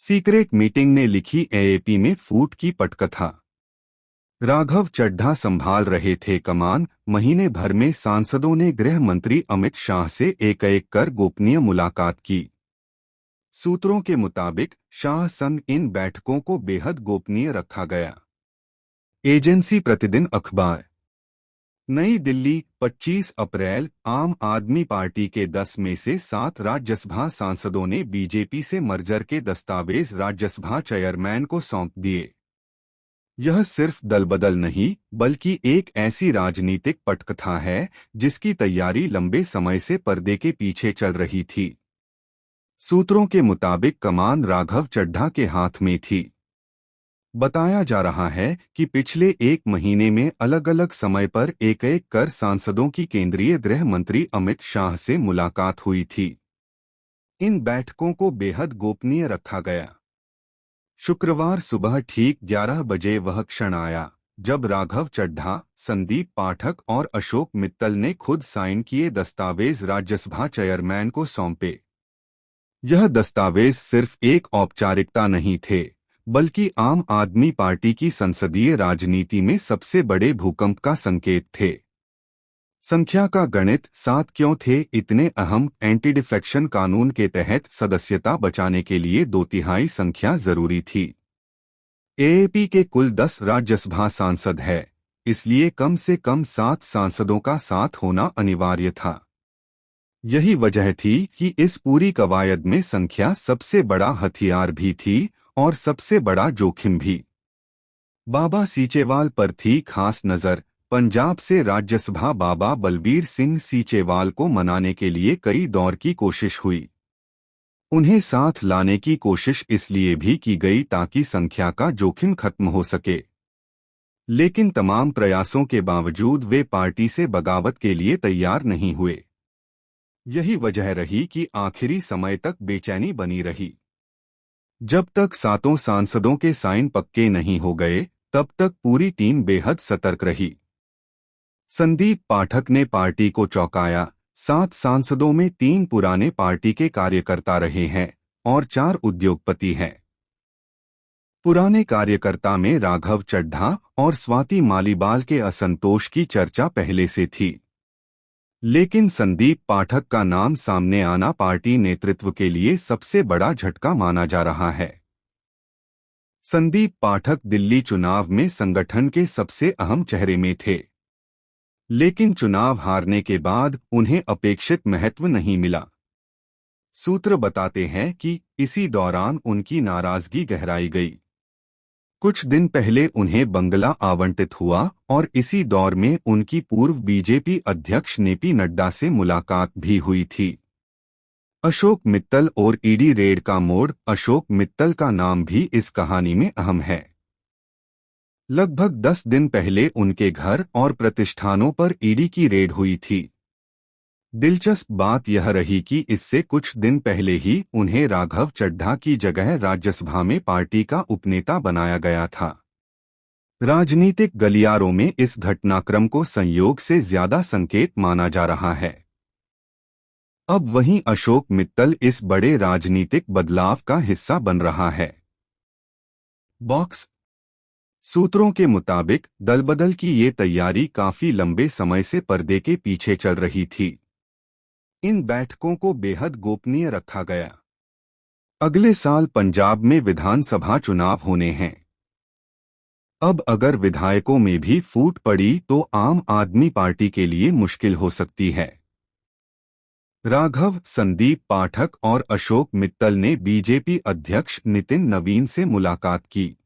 Secret meeting ने लिखी AAP में फूट की पटकथा। राघव चड्ढा संभाल रहे थे कमान। महीने भर में सांसदों ने गृह मंत्री अमित शाह से एक एक कर गोपनीय मुलाकात की। सूत्रों के मुताबिक शाह संग इन बैठकों को बेहद गोपनीय रखा गया। एजेंसी प्रतिदिन अखबार। नई दिल्ली 25 अप्रैल। आम आदमी पार्टी के 10 में से 7 राज्यसभा सांसदों ने बीजेपी से मर्जर के दस्तावेज राज्यसभा चेयरमैन को सौंप दिए। यह सिर्फ दलबदल नहीं बल्कि एक ऐसी राजनीतिक पटकथा है जिसकी तैयारी लंबे समय से पर्दे के पीछे चल रही थी। सूत्रों के मुताबिक कमान राघव चड्ढा के हाथ में थी। बताया जा रहा है कि पिछले एक महीने में अलग अलग समय पर एक एक कर सांसदों की केंद्रीय गृह मंत्री अमित शाह से मुलाकात हुई थी। इन बैठकों को बेहद गोपनीय रखा गया। शुक्रवार सुबह ठीक 11 बजे वह क्षण आया जब राघव चड्ढा, संदीप पाठक और अशोक मित्तल ने खुद साइन किए दस्तावेज राज्यसभा चेयरमैन को सौंपे। यह दस्तावेज सिर्फ एक औपचारिकता नहीं थे बल्कि आम आदमी पार्टी की संसदीय राजनीति में सबसे बड़े भूकंप का संकेत थे। संख्या का गणित 7 क्यों थे इतने अहम? एंटी डिफेक्शन कानून के तहत सदस्यता बचाने के लिए 2/3 संख्या जरूरी थी। एएपी के कुल 10 राज्यसभा सांसद है, इसलिए कम से कम 7 सांसदों का साथ होना अनिवार्य था। यही वजह थी कि इस पूरी कवायद में संख्या सबसे बड़ा हथियार भी थी और सबसे बड़ा जोखिम भी। बाबा सीचेवाल पर थी खास नजर। पंजाब से राज्यसभा बाबा बलबीर सिंह सीचेवाल को मनाने के लिए कई दौर की कोशिश हुई। उन्हें साथ लाने की कोशिश इसलिए भी की गई ताकि संख्या का जोखिम खत्म हो सके। लेकिन तमाम प्रयासों के बावजूद वे पार्टी से बगावत के लिए तैयार नहीं हुए। यही वजह रही कि आखिरी समय तक बेचैनी बनी रही। जब तक 7 सांसदों के साइन पक्के नहीं हो गए तब तक पूरी टीम बेहद सतर्क रही। संदीप पाठक ने पार्टी को चौंकाया। 7 सांसदों में 3 पुराने पार्टी के कार्यकर्ता रहे हैं और 4 उद्योगपति हैं। पुराने कार्यकर्ता में राघव चड्ढा और स्वाति मालीवाल के असंतोष की चर्चा पहले से थी, लेकिन संदीप पाठक का नाम सामने आना पार्टी नेतृत्व के लिए सबसे बड़ा झटका माना जा रहा है। संदीप पाठक दिल्ली चुनाव में संगठन के सबसे अहम चेहरे में थे, लेकिन चुनाव हारने के बाद उन्हें अपेक्षित महत्व नहीं मिला। सूत्र बताते हैं कि इसी दौरान उनकी नाराजगी गहराई गई। कुछ दिन पहले उन्हें बंगला आवंटित हुआ और इसी दौर में उनकी पूर्व बीजेपी अध्यक्ष जेपी नड्डा से मुलाकात भी हुई थी। अशोक मित्तल और ईडी रेड का मोड़। अशोक मित्तल का नाम भी इस कहानी में अहम है। लगभग 10 दिन पहले उनके घर और प्रतिष्ठानों पर ईडी की रेड हुई थी। दिलचस्प बात यह रही कि इससे कुछ दिन पहले ही उन्हें राघव चड्ढा की जगह राज्यसभा में पार्टी का उपनेता बनाया गया था। राजनीतिक गलियारों में इस घटनाक्रम को संयोग से ज्यादा संकेत माना जा रहा है। अब वहीं अशोक मित्तल इस बड़े राजनीतिक बदलाव का हिस्सा बन रहा है। बॉक्स। सूत्रों के मुताबिक दलबदल की ये तैयारी काफी लंबे समय से पर्दे के पीछे चल रही थी। इन बैठकों को बेहद गोपनीय रखा गया। अगले साल पंजाब में विधानसभा चुनाव होने हैं। अब अगर विधायकों में भी फूट पड़ी तो आम आदमी पार्टी के लिए मुश्किल हो सकती है। राघव, संदीप पाठक और अशोक मित्तल ने बीजेपी अध्यक्ष नितिन नवीन से मुलाकात की।